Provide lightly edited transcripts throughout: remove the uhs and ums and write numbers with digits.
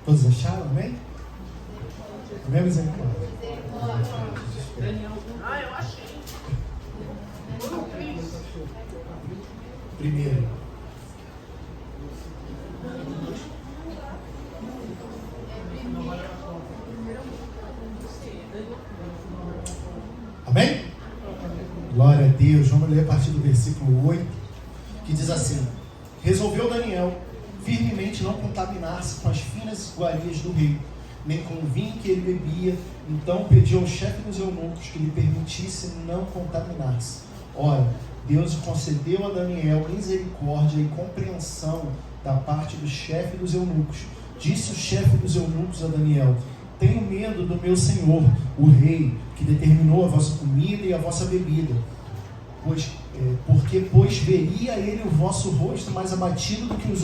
Todos acharam, amém? Amém, misericórdia? Eu achei. Primeiro. Amém? Glória a Deus. Vamos ler a partir do versículo 8, que diz assim: resolveu Daniel firmemente não contaminar-se com as finas iguarias do rei, nem com o vinho que ele bebia. Então pediu ao chefe dos eunucos que lhe permitisse não contaminar-se. Ora, Deus concedeu a Daniel misericórdia e compreensão da parte do chefe dos eunucos. Disse o chefe dos eunucos a Daniel: tenho medo do meu senhor, o rei, que determinou a vossa comida e a vossa bebida. Porque veria ele o vosso rosto mais abatido do que os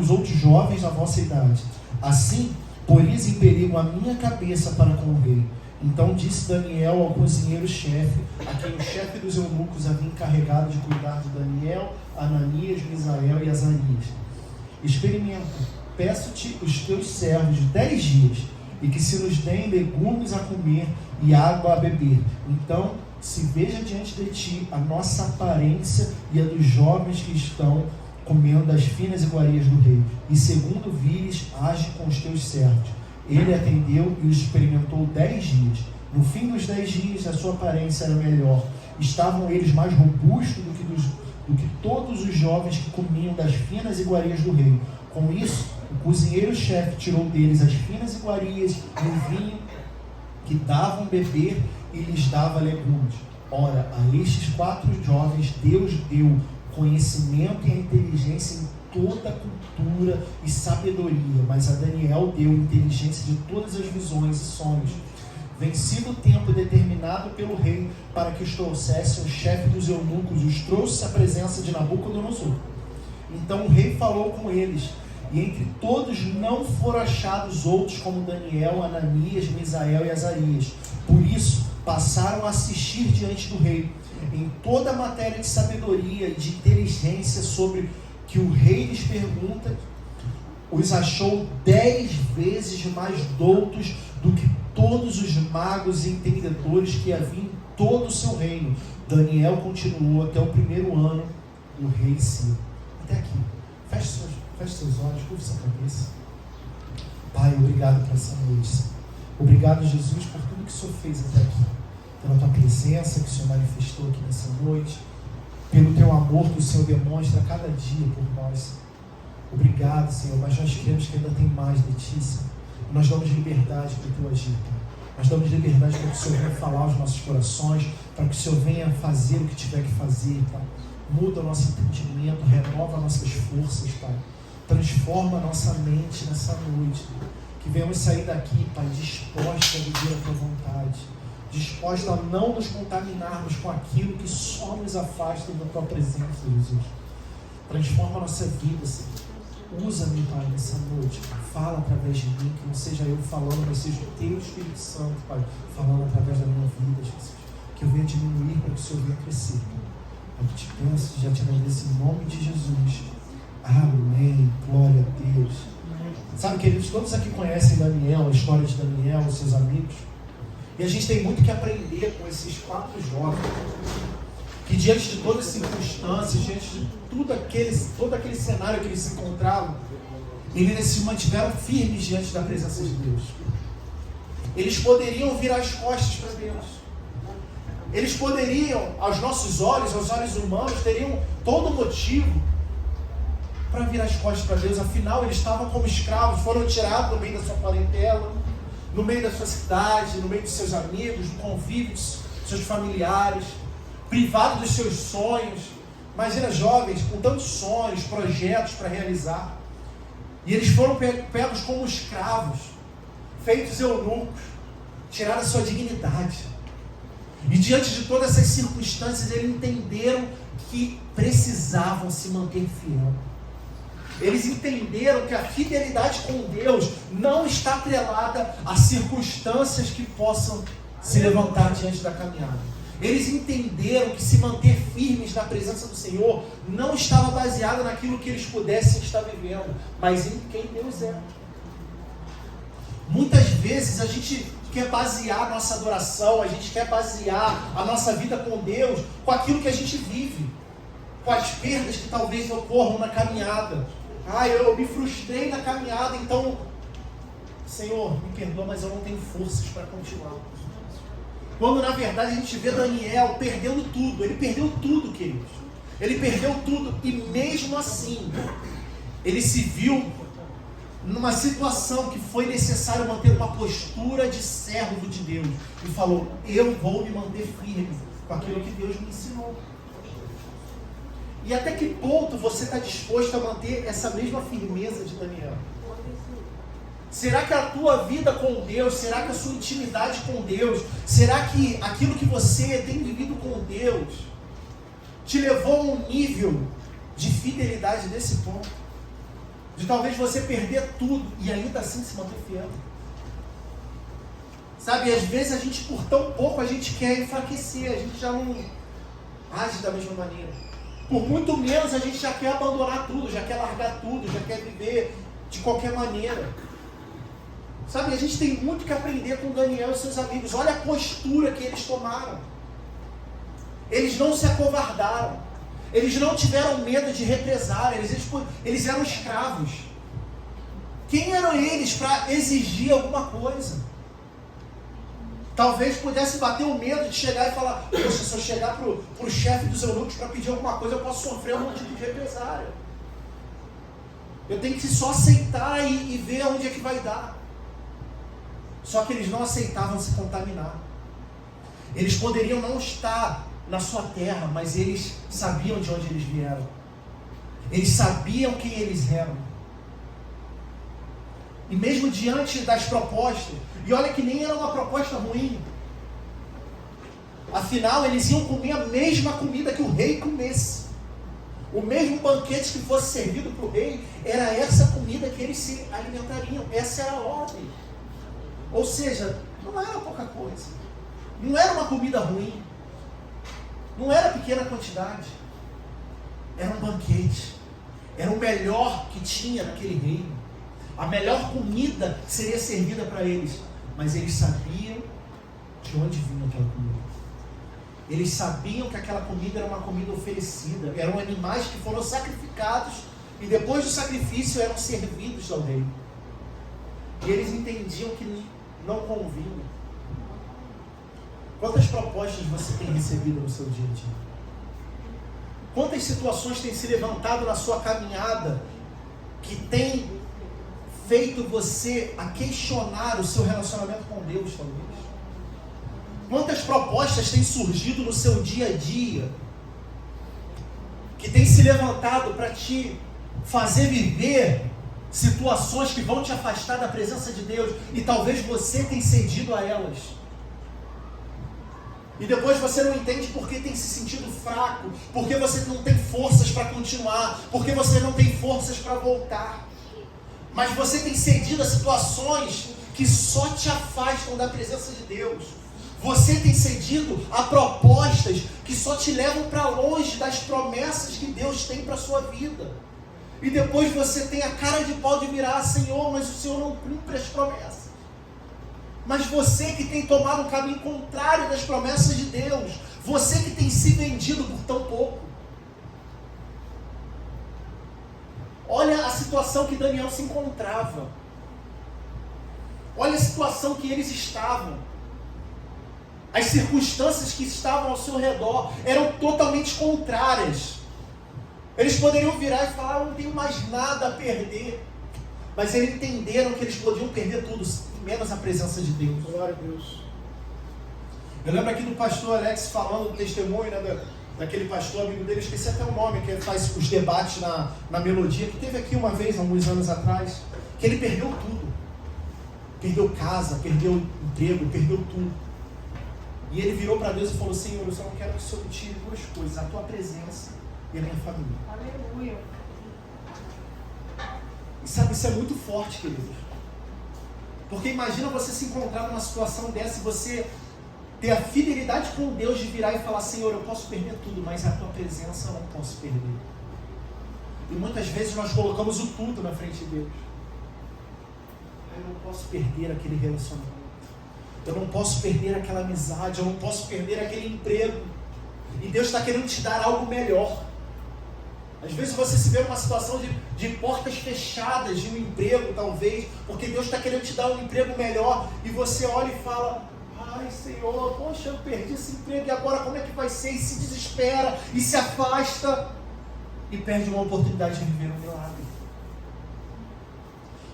outros jovens da vossa idade. Assim, poreis em perigo a minha cabeça para com o rei. Então disse Daniel ao cozinheiro-chefe, a quem o chefe dos eunucos havia encarregado de cuidar de Daniel, Ananias, Misael e Azarias: experimenta, peço-te os teus servos 10 dias, e que se nos deem legumes a comer e água a beber. Então se veja diante de ti a nossa aparência e a dos jovens que estão comendo das finas iguarias do rei, e segundo vires, age com os teus servos. Ele atendeu e os experimentou 10 dias. No fim dos 10 dias, a sua aparência era melhor. Estavam eles mais robustos do que todos os jovens que comiam das finas iguarias do rei. Com isso, o cozinheiro-chefe tirou deles as finas iguarias e o vinho que davam beber e lhes dava legumes. Ora, a estes 4 jovens Deus deu conhecimento e a inteligência em toda a cultura e sabedoria, mas a Daniel deu inteligência de todas as visões e sonhos. Vencido o tempo determinado pelo rei para que os trouxesse, o chefe dos eunucos os trouxe à presença de Nabucodonosor. Então o rei falou com eles, e entre todos não foram achados outros como Daniel, Ananias, Misael e Azarias. Por isso passaram a assistir diante do rei em toda a matéria de sabedoria e de inteligência sobre que o rei lhes pergunta. Os achou 10 vezes mais doutos do que todos os magos e entendedores que havia em todo o seu reino. Daniel continuou até o primeiro ano do rei Ciro. Até aqui. Feche seus olhos, curva sua cabeça. Pai, obrigado por essa noite. Obrigado, Jesus, por tudo que o Senhor fez até aqui. Pela tua presença que o Senhor manifestou aqui nessa noite. Pelo teu amor que o Senhor demonstra a cada dia por nós. Obrigado, Senhor, mas nós queremos que ainda tem mais de ti, Senhor. Nós damos liberdade para o teu agir, Pai. Nós damos liberdade para que o Senhor venha falar aos nossos corações, para que o Senhor venha fazer o que tiver que fazer, Pai. Muda o nosso entendimento, renova nossas forças, Pai. Transforma a nossa mente nessa noite. Que venhamos sair daqui, Pai, disposta a viver a tua vontade. Disposta a não nos contaminarmos com aquilo que só nos afasta da tua presença, Jesus. Transforma a nossa vida, Senhor. Usa-me, Pai, nessa noite. Fala através de mim, que não seja eu falando, mas seja o teu Espírito Santo, Pai, falando através da minha vida, Jesus. Que eu venha diminuir para que o Senhor venha crescer, Pai. Eu te penso, já te agradeço em nome de Jesus. Amém. Glória a Deus. Sabe, queridos, todos aqui conhecem Daniel, a história de Daniel, os seus amigos. E a gente tem muito que aprender com esses 4 jovens. Que diante de todas as circunstâncias, diante de todo aquele cenário que eles se encontravam, eles se mantiveram firmes diante da presença de Deus. Eles poderiam virar as costas para Deus. Eles poderiam, aos nossos olhos, aos olhos humanos, teriam todo motivo para virar as costas para Deus. Afinal, eles estavam como escravos, foram tirados no meio da sua parentela, no meio da sua cidade, no meio dos seus amigos, do convívio dos seus familiares, privados dos seus sonhos. Imagina jovens com tantos sonhos, projetos para realizar. E eles foram pegos como escravos, feitos eunucos, tiraram a sua dignidade. E diante de todas essas circunstâncias, eles entenderam que precisavam se manter fiel. Eles entenderam que a fidelidade com Deus não está atrelada a circunstâncias que possam se levantar diante da caminhada. Eles entenderam que se manter firmes na presença do Senhor não estava baseado naquilo que eles pudessem estar vivendo, mas em quem Deus é. Muitas vezes a gente quer basear a nossa adoração, a gente quer basear a nossa vida com Deus com aquilo que a gente vive, com as perdas que talvez ocorram na caminhada. Eu me frustrei na caminhada, então, Senhor, me perdoa, mas eu não tenho forças para continuar. Quando na verdade a gente vê Daniel perdendo tudo, ele perdeu tudo, queridos. Ele perdeu tudo e mesmo assim, ele se viu numa situação que foi necessário manter uma postura de servo de Deus. E falou, eu vou me manter firme com aquilo que Deus me ensinou. E até que ponto você está disposto a manter essa mesma firmeza de Daniel? Será que a tua vida com Deus, será que a sua intimidade com Deus, será que aquilo que você tem vivido com Deus te levou a um nível de fidelidade desse ponto? De talvez você perder tudo e ainda assim se manter fiel. Sabe, às vezes a gente, por tão pouco, a gente quer enfraquecer, a gente já não age da mesma maneira. Por muito menos a gente já quer abandonar tudo, já quer largar tudo, já quer viver de qualquer maneira. Sabe, a gente tem muito que aprender com Daniel e seus amigos. Olha a postura que eles tomaram. Eles não se acovardaram. Eles não tiveram medo de represália. Eles eram escravos. Quem eram eles para exigir alguma coisa? Talvez pudesse bater o medo de chegar e falar, poxa, se eu chegar para o chefe dos eunucos para pedir alguma coisa, eu posso sofrer um tipo de represália. Eu tenho que só aceitar e ver aonde é que vai dar. Só que eles não aceitavam se contaminar. Eles poderiam não estar na sua terra, mas eles sabiam de onde eles vieram. Eles sabiam quem eles eram. E mesmo diante das propostas, e olha que nem era uma proposta ruim. Afinal, eles iam comer a mesma comida que o rei comesse. O mesmo banquete que fosse servido para o rei, era essa comida que eles se alimentariam. Essa era a ordem. Ou seja, não era pouca coisa. Não era uma comida ruim. Não era pequena quantidade. Era um banquete. Era o melhor que tinha naquele reino. A melhor comida seria servida para eles. Mas eles sabiam de onde vinha aquela comida. Eles sabiam que aquela comida era uma comida oferecida. Eram animais que foram sacrificados e depois do sacrifício eram servidos ao rei. E eles entendiam que não convinha. Quantas propostas você tem recebido no seu dia a dia? Quantas situações têm se levantado na sua caminhada que tem feito você a questionar o seu relacionamento com Deus, talvez? Quantas propostas têm surgido no seu dia a dia que tem se levantado para te fazer viver situações que vão te afastar da presença de Deus e talvez você tenha cedido a elas? E depois você não entende porque tem se sentido fraco, porque você não tem forças para continuar, porque você não tem forças para voltar. Mas você tem cedido a situações que só te afastam da presença de Deus. Você tem cedido a propostas que só te levam para longe das promessas que Deus tem para a sua vida. E depois você tem a cara de pau de virar, Senhor, mas o Senhor não cumpre as promessas. Mas você que tem tomado um caminho contrário das promessas de Deus, você que tem se vendido por tão pouco. Olha a situação que Daniel se encontrava. Olha a situação que eles estavam. As circunstâncias que estavam ao seu redor eram totalmente contrárias. Eles poderiam virar e falar, não tenho mais nada a perder. Mas eles entenderam que eles podiam perder tudo, menos a presença de Deus. Glória a Deus. Eu lembro aqui do pastor Alex falando do testemunho, né, daquele pastor amigo dele, esqueci até o nome, que faz os debates na Melodia, que teve aqui uma vez, alguns anos atrás, que ele perdeu tudo. Perdeu casa, perdeu emprego, perdeu tudo. E ele virou para Deus e falou, Senhor, eu só não quero que o Senhor me tire duas coisas, a tua presença e a minha família. Aleluia. E sabe, isso é muito forte, queridos. Porque imagina você se encontrar numa situação dessa e você ter a fidelidade com Deus de virar e falar, Senhor, eu posso perder tudo, mas a tua presença eu não posso perder. E muitas vezes nós colocamos o tudo na frente de Deus. eu não posso perder aquele relacionamento. Eu não posso perder aquela amizade, eu não posso perder aquele emprego. E Deus está querendo te dar algo melhor. Às vezes você se vê numa situação de portas fechadas de um emprego, talvez, porque Deus está querendo te dar um emprego melhor, e você olha e fala: ai Senhor, poxa, eu perdi esse emprego, e agora como é que vai ser? E se desespera, e se afasta, e perde uma oportunidade de viver um milagre.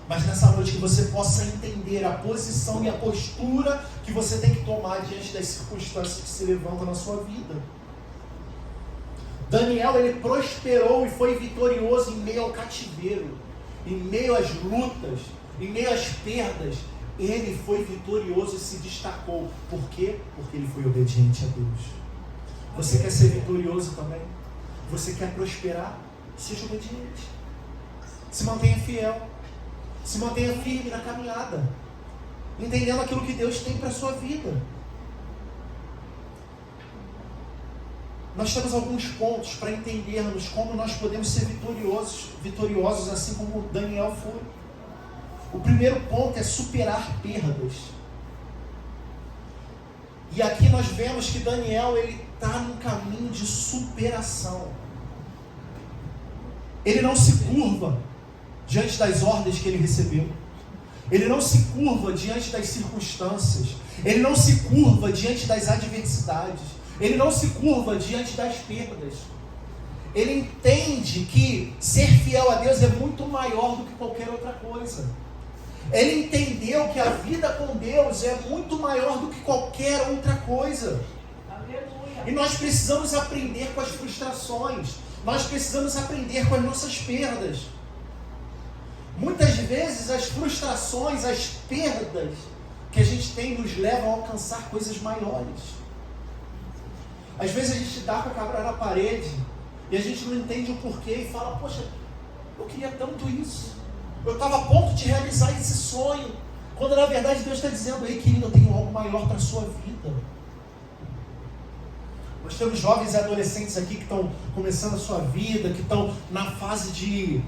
Mas nessa noite que você possa entender a posição e a postura que você tem que tomar diante das circunstâncias que se levantam na sua vida. Daniel, ele prosperou e foi vitorioso em meio ao cativeiro, em meio às lutas, em meio às perdas. Ele foi vitorioso e se destacou. Por quê? Porque ele foi obediente a Deus. Você quer ser vitorioso também? Você quer prosperar? Seja obediente. Se mantenha fiel. Se mantenha firme na caminhada, entendendo aquilo que Deus tem para a sua vida. Nós temos alguns pontos para entendermos como nós podemos ser vitoriosos assim como Daniel foi. O primeiro ponto é superar perdas. E aqui nós vemos que Daniel está num caminho de superação. Ele não se curva diante das ordens que ele recebeu. Ele não se curva diante das circunstâncias. Ele não se curva diante das adversidades. Ele não se curva diante das perdas. Ele entende que ser fiel a Deus é muito maior do que qualquer outra coisa. Ele entendeu que a vida com Deus é muito maior do que qualquer outra coisa. Aleluia. E nós precisamos aprender com as frustrações. Nós precisamos aprender com as nossas perdas. Muitas vezes as frustrações, as perdas que a gente tem nos levam a alcançar coisas maiores. Às vezes a gente dá com a cabra na parede e a gente não entende o porquê e fala: poxa, eu queria tanto isso. Eu estava a ponto de realizar esse sonho. Quando na verdade Deus está dizendo: ei querido, eu tenho algo maior para a sua vida. Nós temos jovens e adolescentes aqui que estão começando a sua vida, que estão na fase de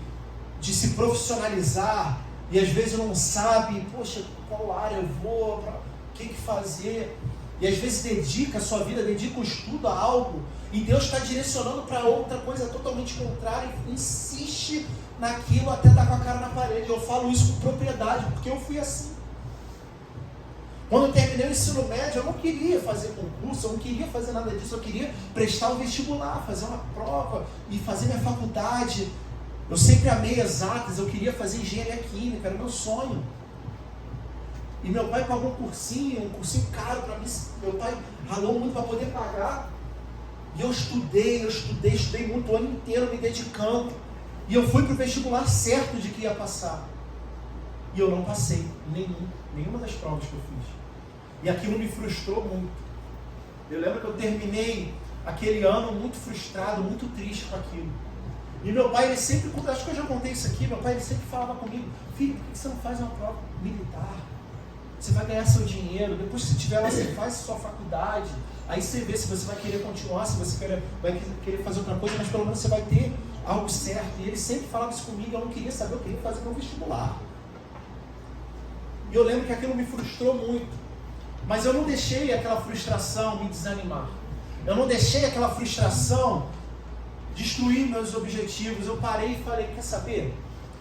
se profissionalizar, e às vezes não sabe, poxa, qual área eu vou, o que fazer, e às vezes dedica a sua vida, dedica o estudo a algo, e Deus está direcionando para outra coisa totalmente contrária, e insiste naquilo até dar com a cara na parede. Eu falo isso com propriedade, porque eu fui assim. Quando eu terminei o ensino médio, eu não queria fazer concurso, eu não queria fazer nada disso, eu queria prestar o vestibular, fazer uma prova e fazer minha faculdade. Eu sempre amei exatas, eu queria fazer engenharia química, era meu sonho. E meu pai pagou um cursinho caro para mim. Meu pai ralou muito para poder pagar. E eu estudei muito, o ano inteiro me dedicando. E eu fui para o vestibular certo de que ia passar. E eu não passei nenhuma das provas que eu fiz. E aquilo me frustrou muito. Eu lembro que eu terminei aquele ano muito frustrado, muito triste com aquilo. E meu pai, ele sempre, acho que eu já contei isso aqui, meu pai ele sempre falava comigo: filho, por que você não faz uma prova militar? Você vai ganhar seu dinheiro, depois que você estiver lá, você faz sua faculdade, aí você vê se você vai querer continuar, se você vai querer fazer outra coisa, mas pelo menos você vai ter algo certo. E ele sempre falava isso comigo, eu não queria saber, eu queria fazer meu vestibular. E eu lembro que aquilo me frustrou muito, mas eu não deixei aquela frustração me desanimar. Eu não deixei aquela frustração destruir meus objetivos. Eu parei e falei: quer saber?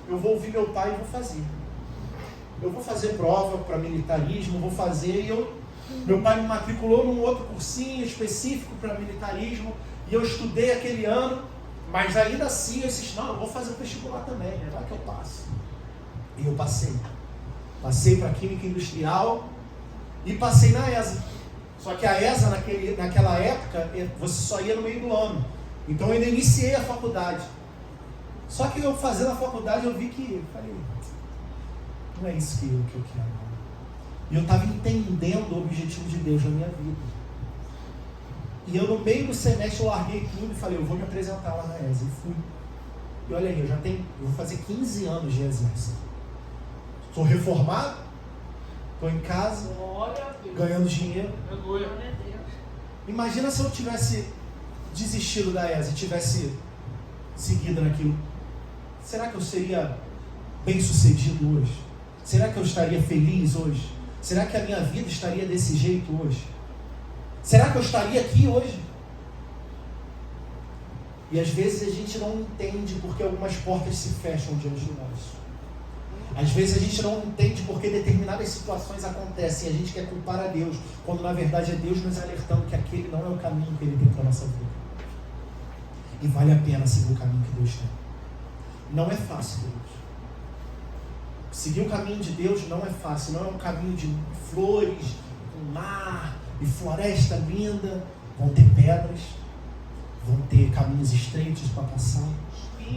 Eu vou ouvir meu pai e vou fazer. Eu vou fazer prova para militarismo, vou fazer. Meu pai me matriculou num outro cursinho específico para militarismo, e eu estudei aquele ano, mas ainda assim eu disse: não, eu vou fazer o vestibular também, é lá que eu passo. E eu passei. Passei para Química Industrial e passei na ESA. Só que a ESA, naquela época, você só ia no meio do ano. Então eu ainda iniciei a faculdade. Só que eu fazendo a faculdade eu vi que, falei, não é isso que eu quero. E eu estava entendendo o objetivo de Deus na minha vida. E eu no meio do semestre eu larguei tudo e falei: eu vou me apresentar lá na ESA. E fui. E olha aí, eu vou fazer 15 anos de exército. Sou reformado, estou em casa, ganhando dinheiro. Imagina se eu tivesse desistido da ESA e tivesse seguido naquilo. Será que eu seria bem sucedido hoje? Será que eu estaria feliz hoje? Será que a minha vida estaria desse jeito hoje? Será que eu estaria aqui hoje? E às vezes a gente não entende porque algumas portas se fecham diante de nós. Às vezes a gente não entende porque determinadas situações acontecem e a gente quer culpar a Deus, quando na verdade é Deus nos alertando que aquele não é o caminho que Ele tem para a nossa vida. E vale a pena seguir o caminho que Deus tem. Não é fácil, Deus. Seguir o caminho de Deus não é fácil, não é um caminho de flores, um mar e floresta linda. Vão ter pedras, vão ter caminhos estreitos para passar,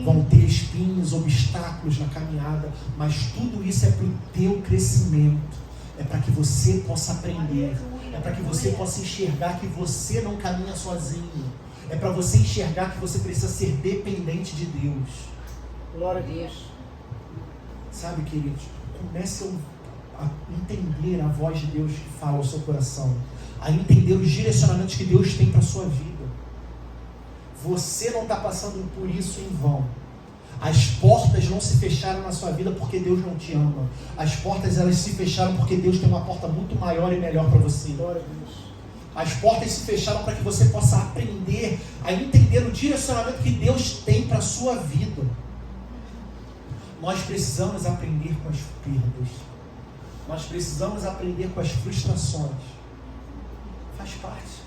vão ter espinhos, obstáculos na caminhada, mas tudo isso é para o teu crescimento, é para que você possa aprender, é para que você possa enxergar que você não caminha sozinho, é para você enxergar que você precisa ser dependente de Deus. Glória a Deus. Sabe, queridos, comece a entender a voz de Deus que fala ao seu coração, a entender os direcionamentos que Deus tem para a sua vida. Você não está passando por isso em vão. As portas não se fecharam na sua vida porque Deus não te ama. As portas, elas se fecharam porque Deus tem uma porta muito maior e melhor para você. Glória a Deus. As portas se fecharam para que você possa aprender a entender o direcionamento que Deus tem para a sua vida. Nós precisamos aprender com as perdas. Nós precisamos aprender com as frustrações. Faz parte.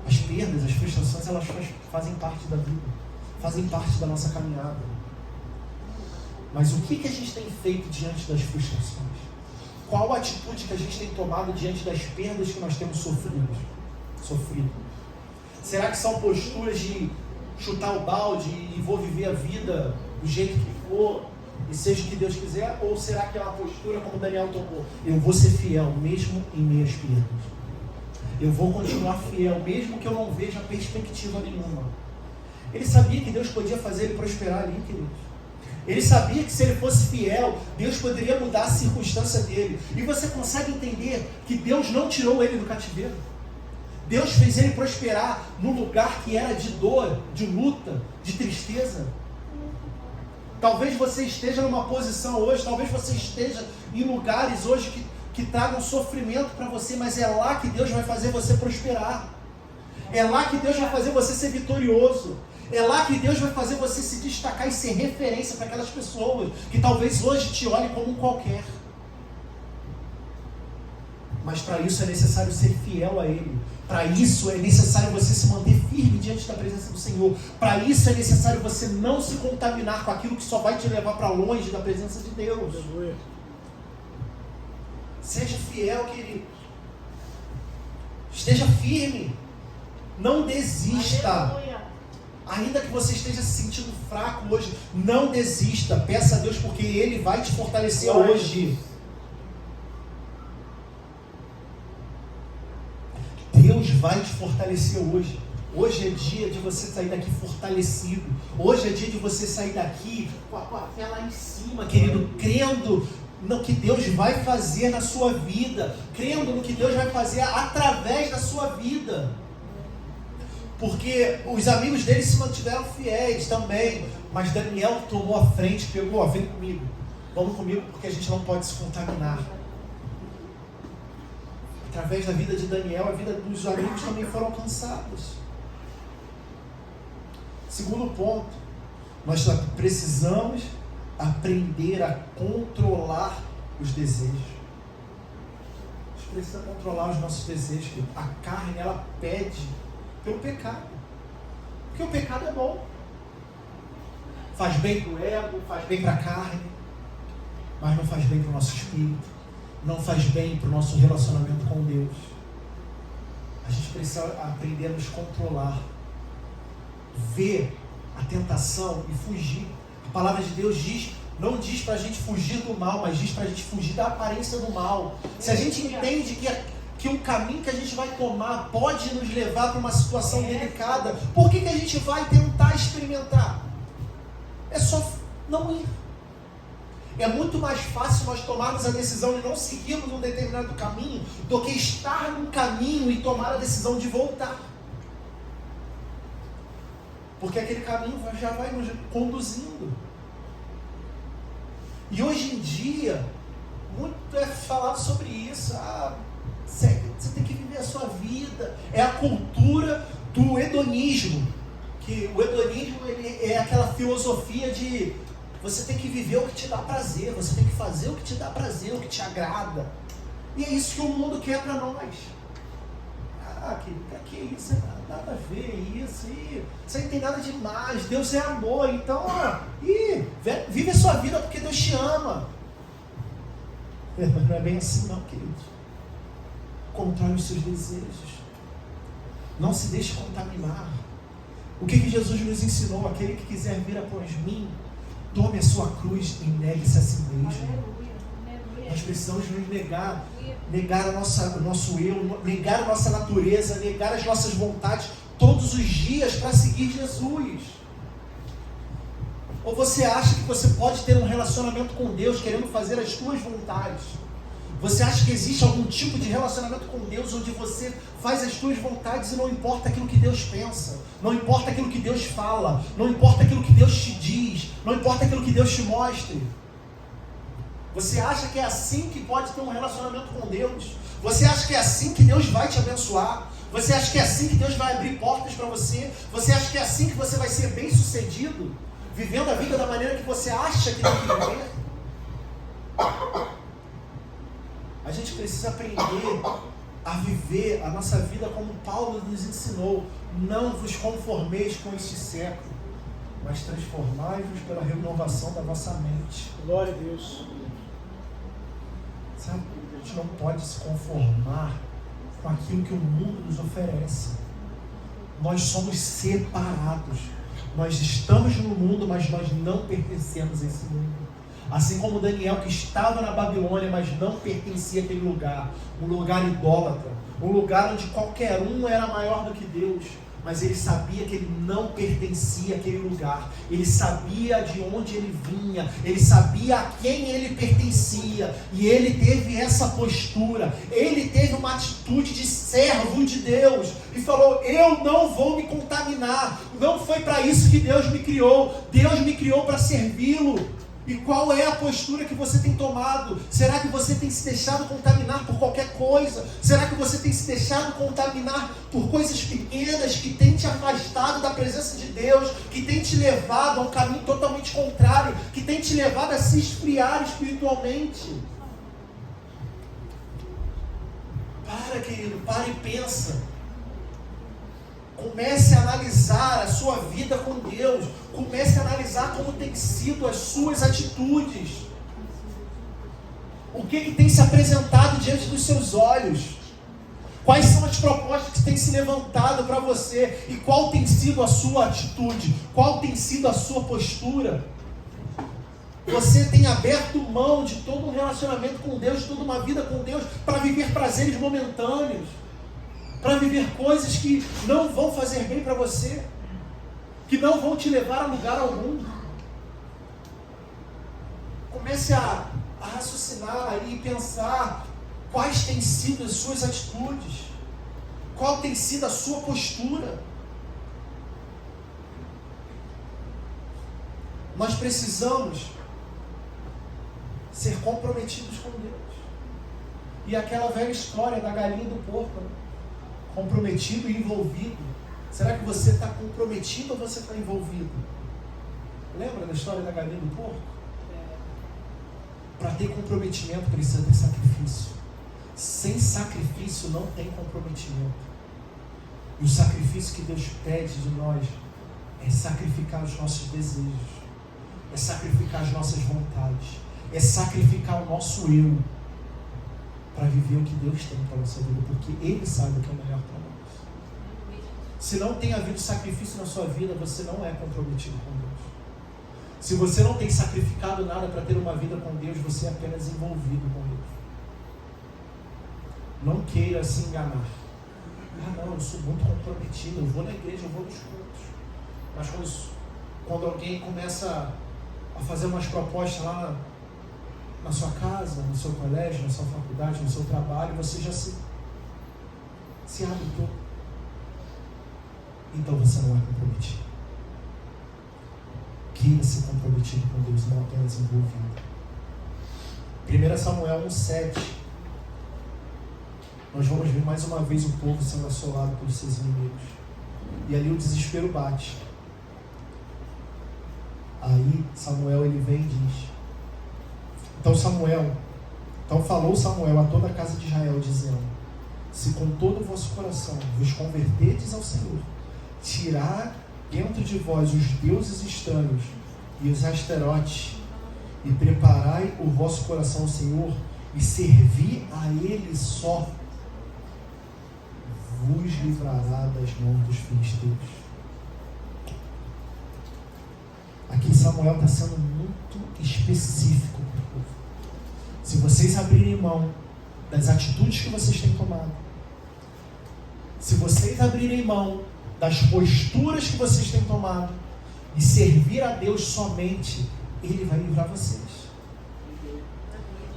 As perdas, as frustrações, elas fazem parte da vida. Fazem parte da nossa caminhada. Mas o que a gente tem feito diante das frustrações? Qual a atitude que a gente tem tomado diante das perdas que nós temos sofrido? Será que são posturas de chutar o balde e vou viver a vida do jeito que for e seja o que Deus quiser? Ou será que é uma postura como Daniel tomou? Eu vou ser fiel mesmo em meio às perdas. Eu vou continuar fiel mesmo que eu não veja perspectiva nenhuma. Ele sabia que Deus podia fazer ele prosperar ali, queridos. Ele sabia que se ele fosse fiel, Deus poderia mudar a circunstância dele. E você consegue entender que Deus não tirou ele do cativeiro. Deus fez ele prosperar num lugar que era de dor, de luta, de tristeza. Talvez você esteja numa posição hoje, talvez você esteja em lugares hoje que tragam sofrimento para você, mas é lá que Deus vai fazer você prosperar. É lá que Deus vai fazer você ser vitorioso. É lá que Deus vai fazer você se destacar e ser referência para aquelas pessoas que talvez hoje te olhem como um qualquer. Mas para isso é necessário ser fiel a Ele. Para isso é necessário você se manter firme diante da presença do Senhor. Para isso é necessário você não se contaminar com aquilo que só vai te levar para longe da presença de Deus. Seja fiel, querido. Esteja firme. Não desista. Aleluia. Ainda que você esteja se sentindo fraco hoje, não desista. Peça a Deus porque Ele vai te fortalecer hoje. Deus vai te fortalecer hoje. Hoje é dia de você sair daqui fortalecido. Hoje é dia de você sair daqui com a fé lá em cima, querido, crendo no que Deus vai fazer na sua vida, crendo no que Deus vai fazer através da sua vida. Porque os amigos dele se mantiveram fiéis também, mas Daniel tomou a frente, pegou, vem comigo, vamos comigo, porque a gente não pode se contaminar. Através da vida de Daniel, a vida dos amigos também foram alcançadas. Segundo ponto, nós precisamos aprender a controlar os desejos. A gente precisa controlar os nossos desejos. A carne, ela pede pelo pecado. Porque o pecado é bom. Faz bem para o ego, faz bem para a carne, mas não faz bem para o nosso espírito, não faz bem para o nosso relacionamento com Deus. A gente precisa aprender a nos controlar, ver a tentação e fugir. A palavra de Deus não diz para a gente fugir do mal, mas diz para a gente fugir da aparência do mal. Se a gente entende que o caminho que a gente vai tomar pode nos levar para uma situação delicada, por que a gente vai tentar experimentar? É só não ir. É muito mais fácil nós tomarmos a decisão de não seguirmos um determinado caminho do que estar num caminho e tomar a decisão de voltar. Porque aquele caminho já vai nos conduzindo. E hoje em dia, muito é falado sobre isso. Você tem que viver a sua vida. É a cultura do hedonismo. Que o hedonismo ele é aquela filosofia de você tem que viver o que te dá prazer, você tem que fazer o que te dá prazer, o que te agrada. E é isso que o mundo quer para nós. Que isso? Nada a ver isso. Isso aí não tem nada demais. Deus é amor. Então, vive a sua vida porque Deus te ama. Mas não é bem assim não, querido. Controle os seus desejos. Não se deixe contaminar. O que Jesus nos ensinou? Aquele que quiser vir após mim, tome a sua cruz e negue-se a si mesmo. Nós precisamos nos negar o nosso eu, negar a nossa natureza, negar as nossas vontades todos os dias para seguir Jesus. Ou você acha que você pode ter um relacionamento com Deus querendo fazer as suas vontades? Você acha que existe algum tipo de relacionamento com Deus onde você faz as suas vontades e não importa aquilo que Deus pensa, não importa aquilo que Deus fala, não importa aquilo que Deus te diz, não importa aquilo que Deus te mostre? Você acha que é assim que pode ter um relacionamento com Deus? Você acha que é assim que Deus vai te abençoar? Você acha que é assim que Deus vai abrir portas para você? Você acha que é assim que você vai ser bem sucedido? Vivendo a vida da maneira que você acha que tem que viver? A gente precisa aprender a viver a nossa vida como Paulo nos ensinou. Não vos conformeis com este século, mas transformai-vos pela renovação da vossa mente. Glória a Deus. Sabe? A gente não pode se conformar com aquilo que o mundo nos oferece. Nós somos separados. Nós estamos no mundo, mas nós não pertencemos a esse mundo. Assim como Daniel, que estava na Babilônia, mas não pertencia àquele lugar. Um lugar idólatra. Um lugar onde qualquer um era maior do que Deus. Mas ele sabia que ele não pertencia àquele lugar. Ele sabia de onde ele vinha. Ele sabia a quem ele pertencia. E ele teve essa postura. Ele teve uma atitude de servo de Deus. E falou, eu não vou me contaminar. Não foi para isso que Deus me criou. Deus me criou para servi-lo. E qual é a postura que você tem tomado? Será que você tem se deixado contaminar por qualquer coisa? Será que você tem se deixado contaminar por coisas pequenas que tem te afastado da presença de Deus, que tem te levado a um caminho totalmente contrário, que tem te levado a se esfriar espiritualmente? Para, querido, para e pensa. Comece a analisar a sua vida com Deus. Comece a analisar como tem sido as suas atitudes. O que tem se apresentado diante dos seus olhos? Quais são as propostas que têm se levantado para você? E qual tem sido a sua atitude? Qual tem sido a sua postura? Você tem aberto mão de todo um relacionamento com Deus, toda uma vida com Deus, para viver prazeres momentâneos, para viver coisas que não vão fazer bem para você, que não vão te levar a lugar algum. Comece a raciocinar e pensar quais têm sido as suas atitudes, qual tem sido a sua postura. Nós precisamos ser comprometidos com Deus. E aquela velha história da galinha e do porco, né? Comprometido e envolvido. Será que você está comprometido ou você está envolvido? Lembra da história da galinha e do porco? Para ter comprometimento precisa ter sacrifício. Sem sacrifício não tem comprometimento. E o sacrifício que Deus pede de nós é sacrificar os nossos desejos, é sacrificar as nossas vontades, é sacrificar o nosso eu, para viver o que Deus tem para a nossa vida, porque Ele sabe o que é melhor para nós. Se não tem havido sacrifício na sua vida, você não é comprometido com Deus. Se você não tem sacrificado nada para ter uma vida com Deus, você é apenas envolvido com Deus. Não queira se enganar. Não, eu sou muito comprometido, eu vou na igreja, eu vou nos cultos. Mas quando alguém começa a fazer umas propostas lá na sua casa, no seu colégio, na sua faculdade, no seu trabalho, você já se habitou. Então você não é comprometido. Queira ser comprometido com Deus, não apenas envolvido. 1 Samuel 1,7. Nós vamos ver mais uma vez o povo sendo assolado pelos seus inimigos. E ali o desespero bate. Aí Samuel ele vem e diz: Então falou Samuel a toda a casa de Israel, dizendo: se com todo o vosso coração vos converterdes ao Senhor, tirar dentro de vós os deuses estranhos e os asterotes, e preparai o vosso coração ao Senhor, e servir a Ele só, vos livrará das mãos dos filisteus. Aqui Samuel está sendo muito específico para o povo. Se vocês abrirem mão das atitudes que vocês têm tomado, se vocês abrirem mão das posturas que vocês têm tomado e servir a Deus somente, Ele vai livrar vocês.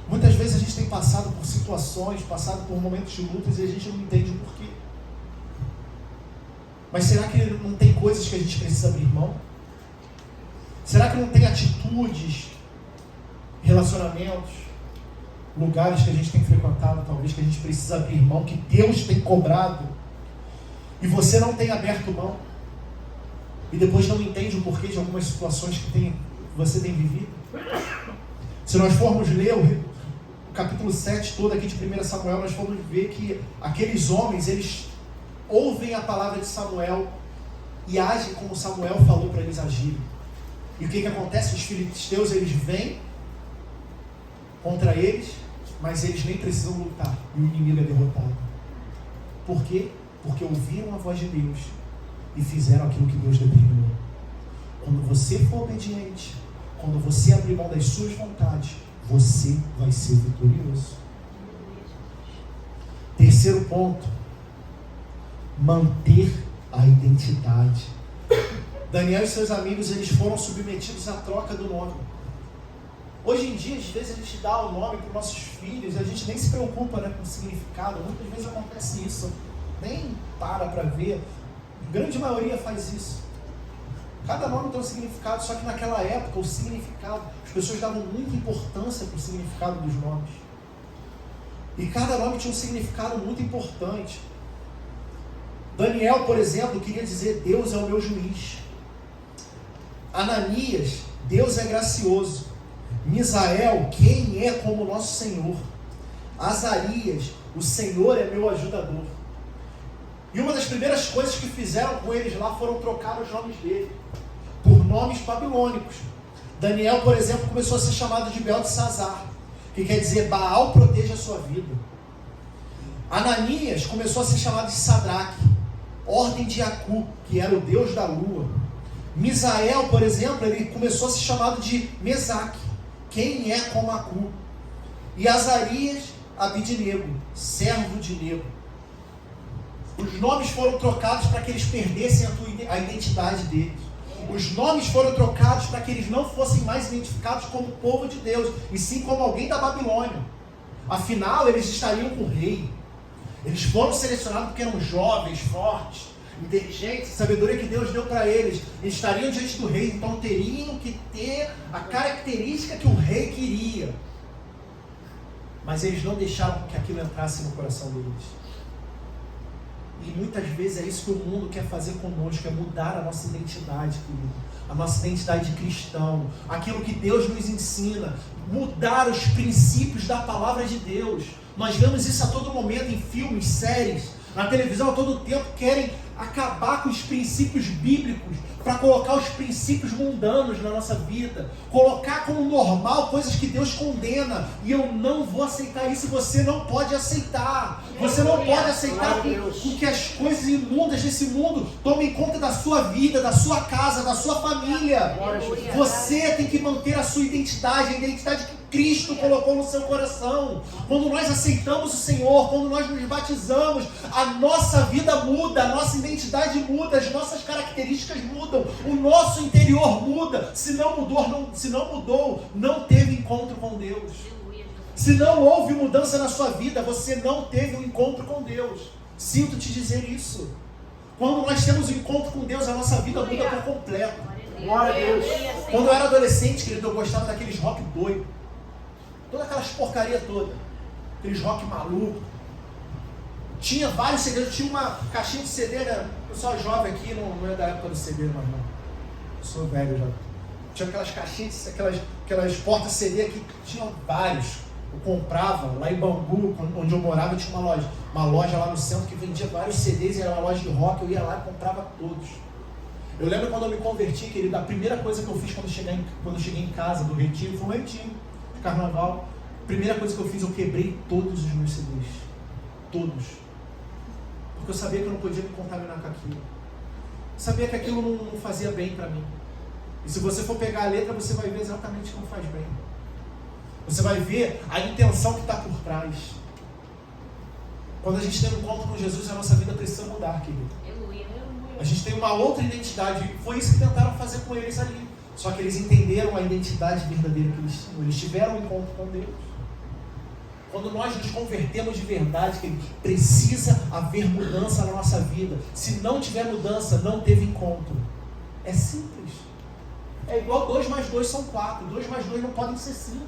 Muitas vezes a gente tem passado por situações, passado por momentos de lutas e a gente não entende o porquê. Mas será que não tem coisas que a gente precisa abrir mão? Será que não tem atitudes, relacionamentos, lugares que a gente tem frequentado, talvez, que a gente precisa abrir mão, que Deus tem cobrado, e você não tem aberto mão, e depois não entende o porquê de algumas situações que você tem vivido? Se nós formos ler o capítulo 7 todo aqui de 1 Samuel, nós vamos ver que aqueles homens, eles ouvem a palavra de Samuel e agem como Samuel falou para eles agirem. E o que acontece? Os filisteus, eles vêm contra eles, mas eles nem precisam lutar, e o inimigo é derrotado. Por quê? Porque ouviram a voz de Deus e fizeram aquilo que Deus determinou. Quando você for obediente, quando você abrir mão das suas vontades, você vai ser vitorioso. Terceiro ponto: manter a identidade. Daniel e seus amigos, eles foram submetidos à troca do nome. Hoje em dia, às vezes a gente dá o nome para os nossos filhos, a gente nem se preocupa, né, com o significado. Muitas vezes acontece isso, nem para ver. A grande maioria faz isso. Cada nome tem um significado, só que naquela época o significado, as pessoas davam muita importância para o significado dos nomes. E cada nome tinha um significado muito importante. Daniel, por exemplo, queria dizer: Deus é o meu juiz. Ananias: Deus é gracioso. Misael: quem é como nosso Senhor? Azarias: o Senhor é meu ajudador. E uma das primeiras coisas que fizeram com eles lá foram trocar os nomes dele por nomes babilônicos. Daniel, por exemplo, começou a ser chamado de Beltesazar, que quer dizer Baal proteja a sua vida. Ananias começou a ser chamado de Sadraque, ordem de Acu, que era o deus da lua. Misael, por exemplo, ele começou a ser chamado de Mesaque, quem é como Acu. E Azarias, Abidnego, servo de Nego. Os nomes foram trocados para que eles perdessem a identidade deles. Os nomes foram trocados para que eles não fossem mais identificados como povo de Deus, e sim como alguém da Babilônia. Afinal, eles estariam com o rei. Eles foram selecionados porque eram jovens, fortes, inteligentes, sabedoria que Deus deu para eles. Eles estariam diante do rei, então teriam que ter a característica que o rei queria. Mas eles não deixaram que aquilo entrasse no coração deles. E muitas vezes é isso que o mundo quer fazer conosco, é mudar a nossa identidade, querido. A nossa identidade de cristão, aquilo que Deus nos ensina, mudar os princípios da palavra de Deus. Nós vemos isso a todo momento em filmes, séries, na televisão a todo tempo. Querem acabar com os princípios bíblicos para colocar os princípios mundanos na nossa vida, colocar como normal coisas que Deus condena, e eu não vou aceitar isso. Você não pode aceitar. Você não pode aceitar com que as coisas imundas desse mundo tomem conta da sua vida, da sua casa, da sua família. Você tem que manter a sua identidade, a identidade que Cristo colocou no seu coração. Quando nós aceitamos o Senhor, quando nós nos batizamos, a nossa vida muda, a nossa identidade muda, as nossas características mudam, o nosso interior muda. Se não mudou, não teve encontro com Deus. Se não houve mudança na sua vida, você não teve um encontro com Deus. Sinto te dizer isso. Quando nós temos um encontro com Deus, a nossa vida muda por completo. Glória a Deus. Quando eu era adolescente, querido, eu gostava daqueles rock doido. Todas aquelas porcaria toda. Aqueles rock maluco. Tinha vários CDs, tinha uma caixinha de CD, né? O pessoal jovem aqui não é da época do CD, mas não. Eu sou velho já. Tinha aquelas caixinhas, aquelas portas CD aqui, tinha vários. Eu comprava lá em Bangu, onde eu morava, tinha uma loja lá no centro que vendia vários CDs, e era uma loja de rock, eu ia lá e comprava todos. Eu lembro quando eu me converti, querido, a primeira coisa que eu fiz quando eu cheguei em casa do retiro, foi um retiro de carnaval. A primeira coisa que eu fiz, eu quebrei todos os meus CDs. Todos. Porque eu sabia que eu não podia me contaminar com aquilo. Eu sabia que aquilo não fazia bem para mim. E se você for pegar a letra, você vai ver exatamente como faz bem. Você vai ver a intenção que está por trás. Quando a gente tem um encontro com Jesus, a nossa vida precisa mudar, querido. A gente tem uma outra identidade. Foi isso que tentaram fazer com eles ali. Só que eles entenderam a identidade verdadeira que eles tinham. Eles tiveram um encontro com Deus. Quando nós nos convertemos de verdade, querido, precisa haver mudança na nossa vida. Se não tiver mudança, não teve encontro. É simples. É igual 2 mais 2 são 4. 2 mais 2 não podem ser 5.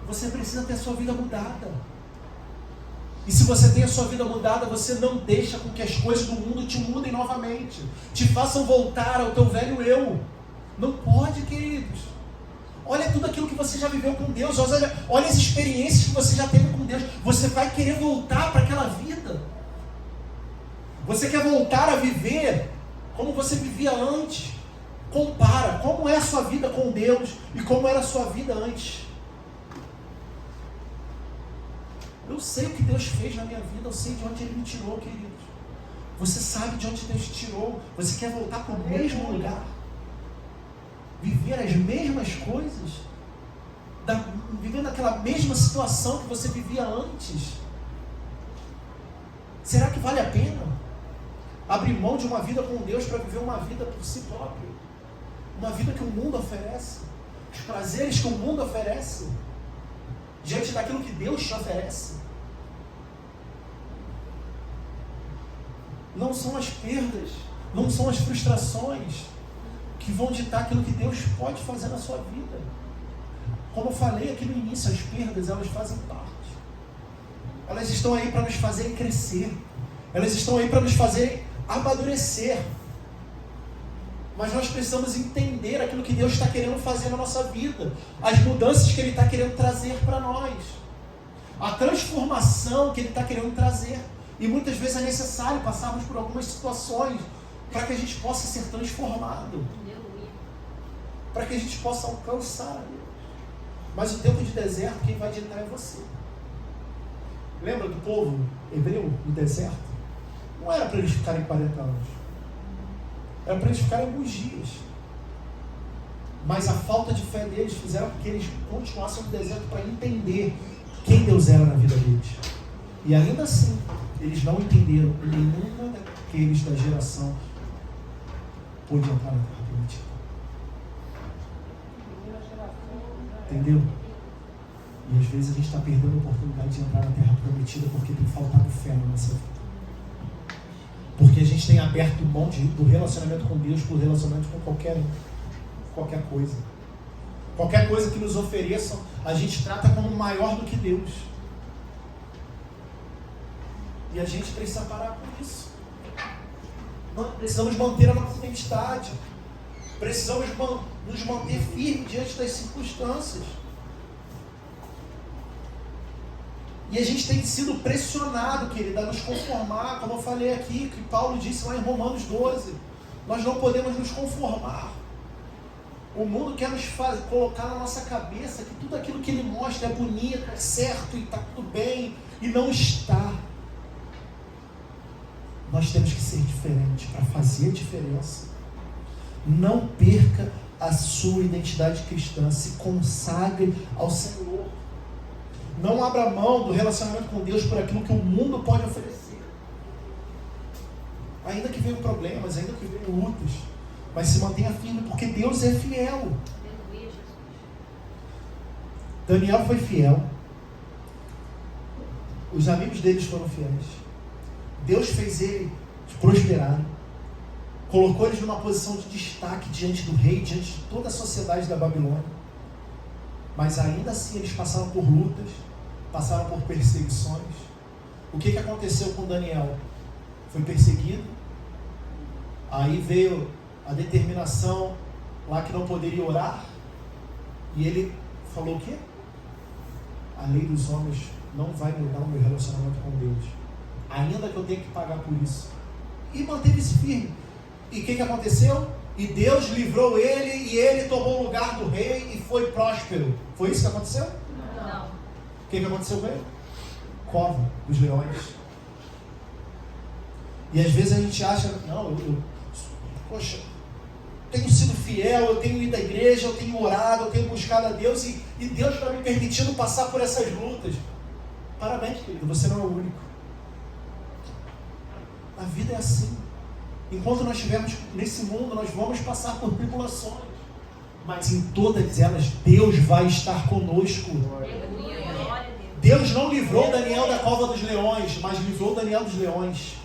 Você precisa ter a sua vida mudada. E se você tem a sua vida mudada, você não deixa com que as coisas do mundo te mudem novamente. Te façam voltar ao teu velho eu. Não pode, queridos. Olha tudo aquilo que você já viveu com Deus. Olha as experiências que você já teve com Deus. Você vai querer voltar para aquela vida. Você quer voltar a viver como você vivia antes. Compara como é a sua vida com Deus e como era a sua vida antes. Eu sei o que Deus fez na minha vida, eu sei de onde Ele me tirou, queridos. Você sabe de onde Deus te tirou. Você quer voltar para o mesmo lugar? Viver as mesmas coisas? Viver naquela mesma situação que você vivia antes? Será que vale a pena abrir mão de uma vida com Deus para viver uma vida por si próprio? Uma vida que o mundo oferece? Os prazeres que o mundo oferece? Diante daquilo que Deus te oferece. Não são as perdas, não são as frustrações que vão ditar aquilo que Deus pode fazer na sua vida. Como eu falei aqui no início, as perdas, elas fazem parte. Elas estão aí para nos fazerem crescer. Elas estão aí para nos fazerem amadurecer. Mas nós precisamos entender aquilo que Deus está querendo fazer na nossa vida. As mudanças que Ele está querendo trazer para nós. A transformação que Ele está querendo trazer. E muitas vezes é necessário passarmos por algumas situações para que a gente possa ser transformado. Para que a gente possa alcançar. Mas o tempo de deserto, quem vai ditar é você. Lembra do povo hebreu no deserto? Não era para eles ficarem 40 anos. Era para eles ficarem alguns dias. Mas a falta de fé deles fizeram com que eles continuassem no deserto para entender quem Deus era na vida deles. E ainda assim, eles não entenderam. E nenhuma daqueles da geração pôde entrar na terra prometida. Entendeu? E às vezes a gente está perdendo a oportunidade de entrar na terra prometida porque tem faltado fé na nossa vida. Porque a gente tem aberto mão do relacionamento com Deus por relacionamento com qualquer coisa. Qualquer coisa que nos ofereçam, a gente trata como maior do que Deus. E a gente precisa parar com isso. Nós precisamos manter a nossa identidade. Precisamos nos manter firmes diante das circunstâncias. E a gente tem sido pressionado, querido, a nos conformar, como eu falei aqui, que Paulo disse lá em Romanos 12. Nós não podemos nos conformar. O mundo quer nos colocar na nossa cabeça que tudo aquilo que ele mostra é bonito, é certo e está tudo bem, e não está. Nós temos que ser diferentes para fazer diferença. Não perca a sua identidade cristã, se consagre ao Senhor. Não abra mão do relacionamento com Deus por aquilo que o mundo pode oferecer. Ainda que venham problemas, ainda que venham lutas, mas se mantenha firme, porque Deus é fiel. Daniel foi fiel. Os amigos deles foram fiéis. Deus fez eles prosperarem. Colocou eles numa posição de destaque diante do rei, diante de toda a sociedade da Babilônia. Mas ainda assim eles passaram por lutas, passaram por perseguições. O que aconteceu com Daniel? Foi perseguido, aí veio a determinação lá que não poderia orar, e ele falou o quê? A lei dos homens não vai mudar o meu relacionamento com Deus, ainda que eu tenha que pagar por isso. E manteve-se firme. E o que aconteceu? E Deus livrou ele, e ele tomou o lugar do rei e foi próspero. Foi isso que aconteceu? Não. O que aconteceu com ele? Cova dos leões. E às vezes a gente acha, não, poxa, tenho sido fiel, eu tenho ido à igreja, eu tenho orado, eu tenho buscado a Deus, e Deus está me permitindo passar por essas lutas. Parabéns, querido, você não é o único. A vida é assim. Enquanto nós estivermos nesse mundo, nós vamos passar por tribulações. Mas em todas elas, Deus vai estar conosco. Deus não livrou Daniel da cova dos leões, mas livrou Daniel dos leões.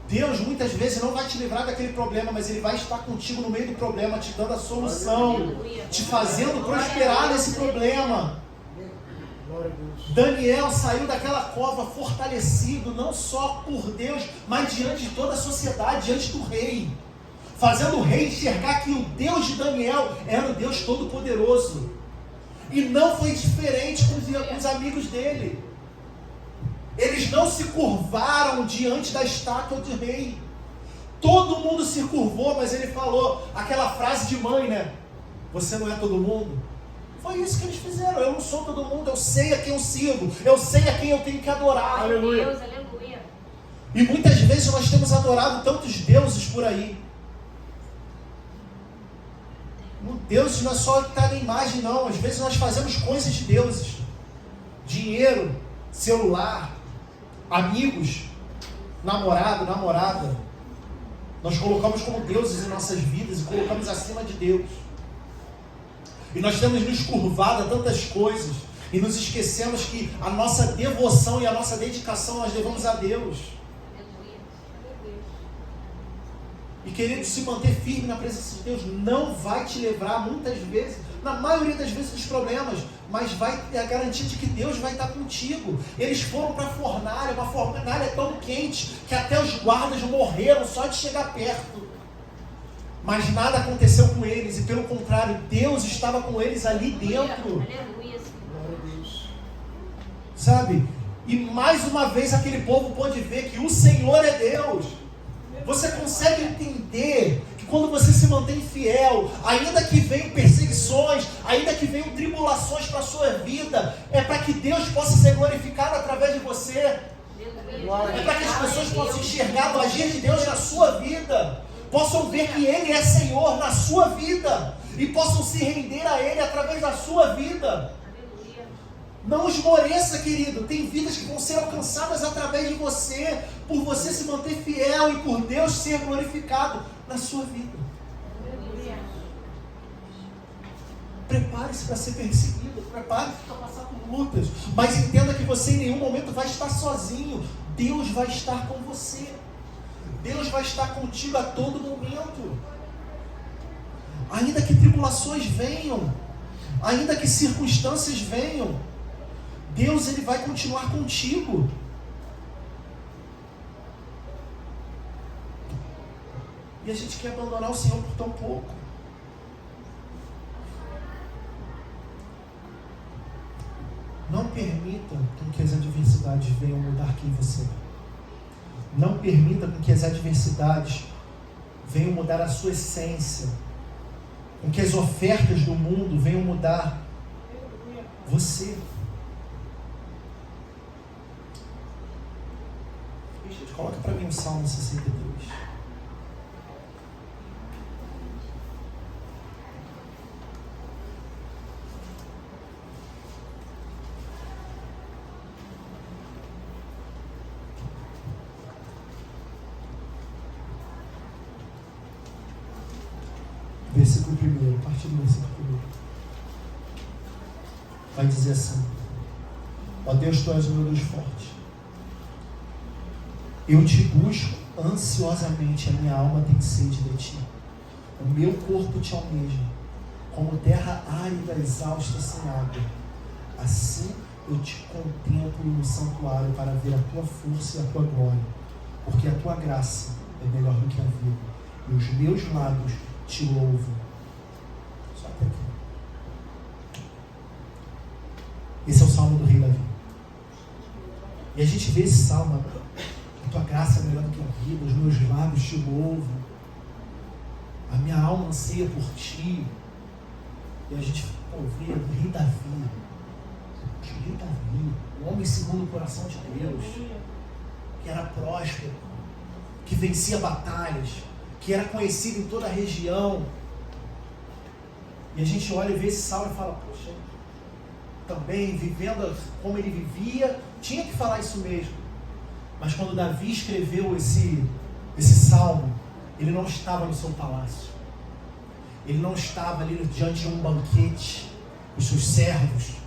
Deus muitas vezes não vai te livrar daquele problema, mas Ele vai estar contigo no meio do problema, te dando a solução, te fazendo prosperar nesse problema. Daniel saiu daquela cova fortalecido, não só por Deus, mas diante de toda a sociedade, diante do rei, fazendo o rei enxergar que o Deus de Daniel era o Deus Todo-Poderoso. E não foi diferente com os amigos dele. Eles não se curvaram diante da estátua do rei. Todo mundo se curvou, mas ele falou aquela frase de mãe, né? Você não é todo mundo. Foi isso que eles fizeram. Eu não sou todo mundo, eu sei a quem eu sirvo, eu sei a quem eu tenho que adorar. Aleluia. Deus, aleluia. E muitas vezes nós temos adorado tantos deuses por aí. Deus não é só o que está na imagem, não. Às vezes nós fazemos coisas de deuses. Dinheiro, celular, amigos, namorado, namorada. Nós colocamos como deuses em nossas vidas e colocamos acima de Deus. E nós temos nos curvado a tantas coisas e nos esquecemos que a nossa devoção e a nossa dedicação nós devemos a Deus. E querido, se manter firme na presença de Deus não vai te livrar muitas vezes, na maioria das vezes, dos problemas, mas vai ter a garantia de que Deus vai estar contigo. Eles foram para a fornalha, uma fornalha tão quente que até os guardas morreram só de chegar perto. Mas nada aconteceu com eles, e pelo contrário, Deus estava com eles ali dentro. Aleluia. Sabe? E mais uma vez aquele povo pôde ver que o Senhor é Deus. Você consegue entender que quando você se mantém fiel, ainda que venham perseguições, ainda que venham tribulações para a sua vida, é para que Deus possa ser glorificado através de você. É para que as pessoas possam enxergar o agir de Deus na sua vida, possam ver que Ele é Senhor na sua vida e possam se render a Ele através da sua vida. Não esmoreça, querido. Tem vidas que vão ser alcançadas através de você, por você se manter fiel e por Deus ser glorificado na sua vida. Prepare-se para ser perseguido, prepare-se para passar por lutas, mas entenda que você em nenhum momento vai estar sozinho. Deus vai estar com você. Deus vai estar contigo a todo momento. Ainda que tribulações venham, ainda que circunstâncias venham, Deus, Ele vai continuar contigo. E a gente quer abandonar o Senhor por tão pouco. Não permita que as adversidades venham mudar quem você é. Não permita que as adversidades venham mudar a sua essência. Com que as ofertas do mundo venham mudar você. Coloca para mim o Salmo 62. Versículo 1, a partir do versículo 1. Vai dizer assim: ó Deus, Tu és o meu Deus forte. Eu te busco ansiosamente, a minha alma tem sede de ti. O meu corpo te almeja, como terra árida, exausta, sem água. Assim eu te contemplo no santuário para ver a tua força e a tua glória, porque a tua graça é melhor do que a vida, e os meus lábios te louvam. Só até aqui. Esse é o salmo do rei Davi. E a gente vê esse salmo: a tua graça é melhor do que a vida, os meus lábios te louvam, a minha alma anseia por ti. E a gente vê o rei Davi, o homem segundo o coração de Deus, que era próspero, que vencia batalhas, que era conhecido em toda a região. E a gente olha e vê esse salmo e fala: poxa, também vivendo como ele vivia, tinha que falar isso mesmo. Mas quando Davi escreveu esse salmo, ele não estava no seu palácio, ele não estava ali diante de um banquete, os seus servos.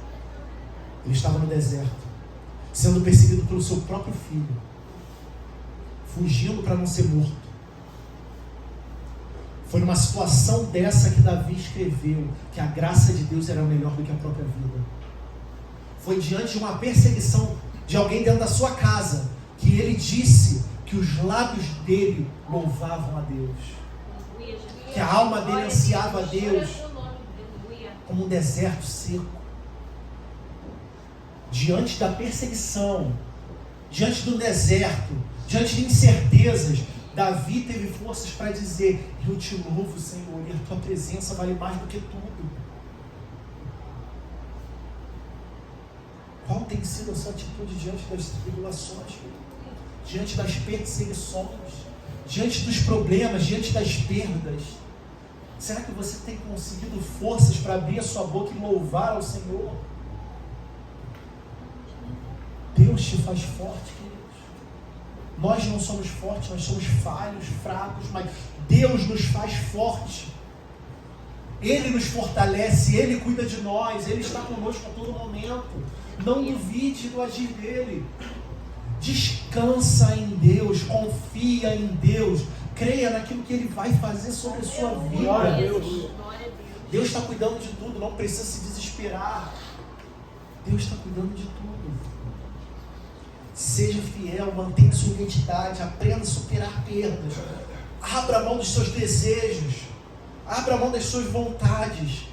Ele estava no deserto, sendo perseguido pelo seu próprio filho, fugindo para não ser morto. Foi numa situação dessa que Davi escreveu que a graça de Deus era melhor do que a própria vida. Foi diante de uma perseguição de alguém dentro da sua casa que ele disse que os lábios dele louvavam a Deus, que a alma dele ansiava a Deus como um deserto seco. Diante da perseguição, diante do deserto, diante de incertezas, Davi teve forças para dizer: eu te louvo, Senhor, e a tua presença vale mais do que tudo. Qual tem sido a sua atitude diante das tribulações, diante das perseguições, diante dos problemas, diante das perdas? Será que você tem conseguido forças para abrir a sua boca e louvar ao Senhor? Deus te faz forte, queridos. Nós não somos fortes, nós somos falhos, fracos, mas Deus nos faz forte. Ele nos fortalece, Ele cuida de nós, Ele está conosco a todo momento. Não duvide do agir dEle. Descansa em Deus, confia em Deus, creia naquilo que Ele vai fazer sobre a sua vida. Glória a Deus. Deus está cuidando de tudo, não precisa se desesperar. Deus está cuidando de tudo. Seja fiel, mantenha sua identidade, aprenda a superar perdas. Abra mão dos seus desejos, abra mão das suas vontades,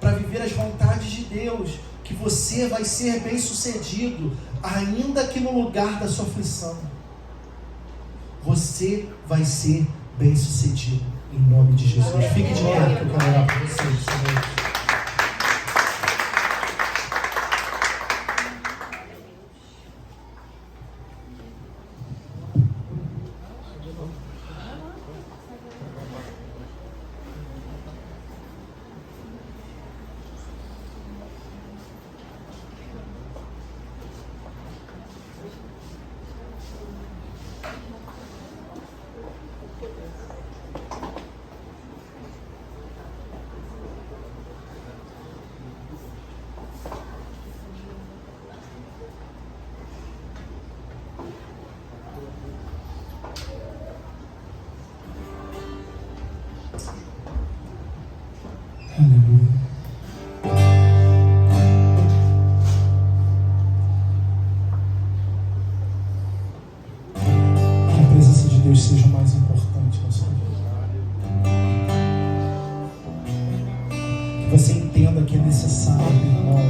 para viver as vontades de Deus, que você vai ser bem sucedido, ainda que no lugar da sua aflição. Você vai ser bem sucedido, em nome de Jesus. Fique de pé, que eu quero orar por vocês. Aleluia. Que a presença de Deus seja o mais importante na sua vida. Que você entenda que é necessário, irmão,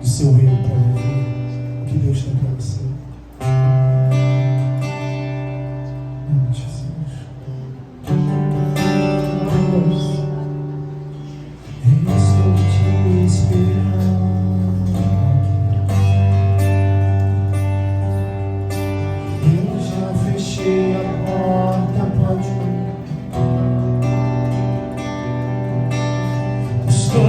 do seu eu para viver o que Deus tem para você. Estou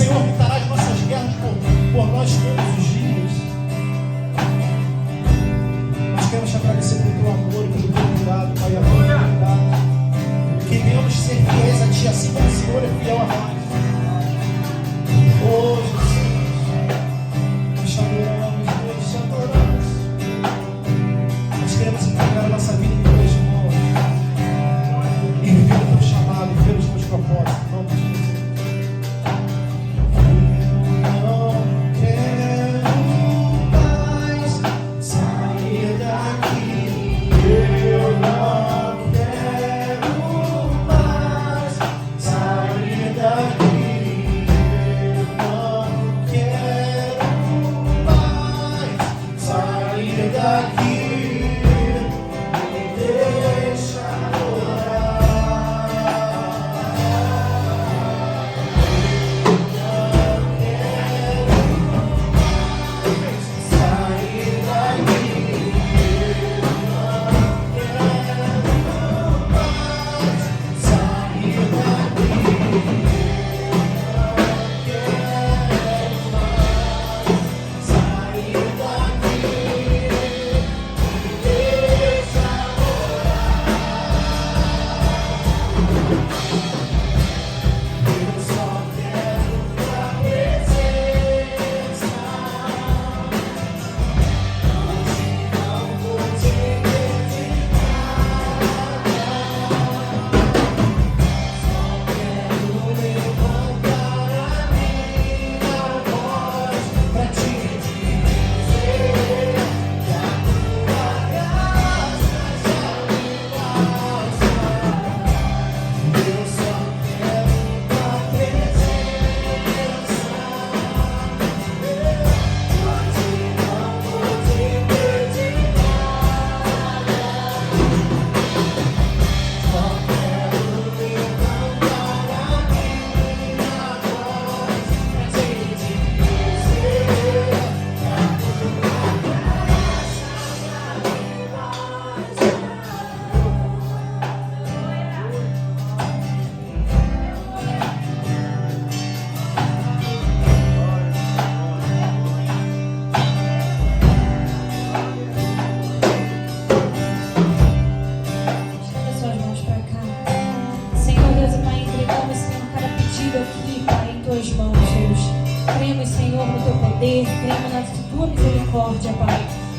Senhor lutará as nossas guerras por nós todos os dias. Nós queremos te agradecer pelo teu amor, pelo teu cuidado, Pai, a tua bondade. Que venhamos ser fiéis a Ti, assim como o Senhor é fiel a nós. Oh, Jesus, nós te adoramos, Deus, te adoramos. Nós queremos entregar a nossa vida em Tuas mãos e viver o Teu chamado, viver os Teus propósitos, em nome de Jesus.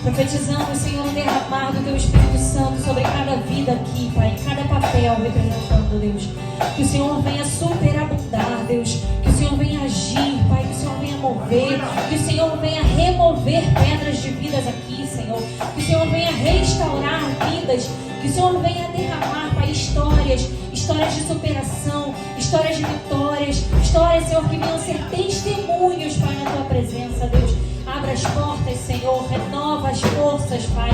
Profetizamos, Senhor, um derramar do Teu Espírito Santo sobre cada vida aqui, Pai, em cada papel representando, Deus. Que o Senhor venha superabundar, Deus. Que o Senhor venha agir, Pai. Que o Senhor venha mover. Que o Senhor venha remover pedras de vidas aqui, Senhor. Que o Senhor venha restaurar vidas. Que o Senhor venha derramar, Pai, histórias de superação, histórias de vitórias, histórias, Senhor, que venham ser testemunhos, Pai, na Tua presença, Deus. Abra as portas, Senhor, renova as forças, Pai.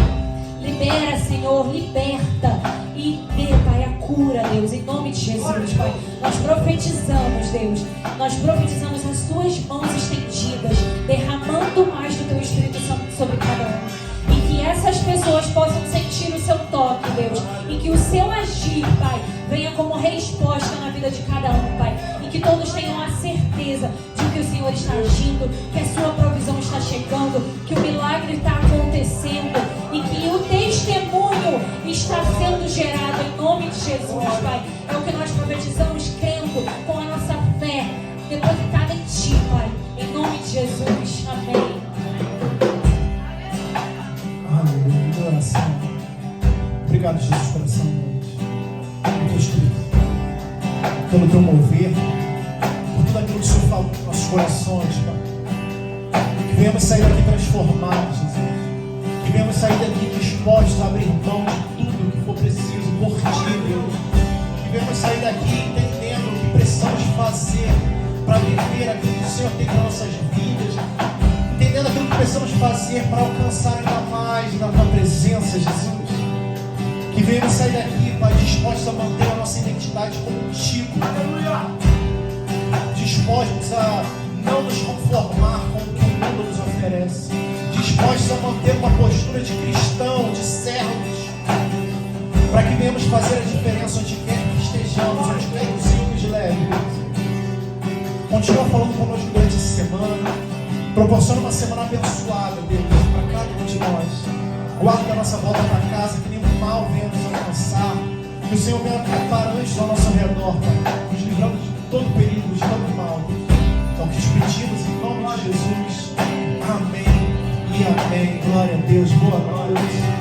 Libera, Senhor, liberta e dê, Pai, a cura, Deus, em nome de Jesus, Pai. Nós profetizamos, Deus, nós profetizamos as Tuas mãos estendidas, derramando mais do Teu Espírito Santo sobre cada um. E que essas pessoas possam sentir o Seu toque, Deus, e que o Seu agir, Pai, venha como resposta na vida de cada um, Pai. E que todos tenham a certeza de que o Senhor está agindo, que a Sua provisão está chegando, que o milagre está acontecendo e que o testemunho está sendo gerado em nome de Jesus, Pai. É o que nós profetizamos, crendo com a nossa fé depositada em Ti, Pai. Em nome de Jesus. Amém. Aleluia. Oração. Obrigado, Jesus, pela essa noite. Pelo Teu Espírito, pelo Teu mover, por tudo aquilo que o Senhor falou nos nossos corações, Pai. Que venhamos sair daqui transformados, Jesus. Que venhamos sair daqui dispostos a abrir mão de tudo que for preciso por Ti, Deus. Que venhamos sair daqui entendendo o que precisamos fazer para viver aquilo que o Senhor tem para nossas vidas. Entendendo aquilo que precisamos fazer para alcançar ainda mais da Tua presença, Jesus. Que venhamos sair daqui, Pai, dispostos a manter a nossa identidade contigo. Dispostos a não nos conformar com o que o mundo nos oferece. Dispostos a manter uma postura de cristão, de servos. Para que venhamos fazer a diferença onde quer que estejamos, onde quer que o Senhor nos leve. Continua falando conosco durante essa semana. Proporciona uma semana abençoada, Deus, para cada um de nós. Guarda a nossa volta para casa, que nenhum mal venha nos alcançar. Que o Senhor venha acampar anjos ao nosso redor, Pai, nos livrando de todo perigo, de todo mal. Então, que te pedimos em nome de Jesus. Amém e amém. Glória a Deus. Boa noite.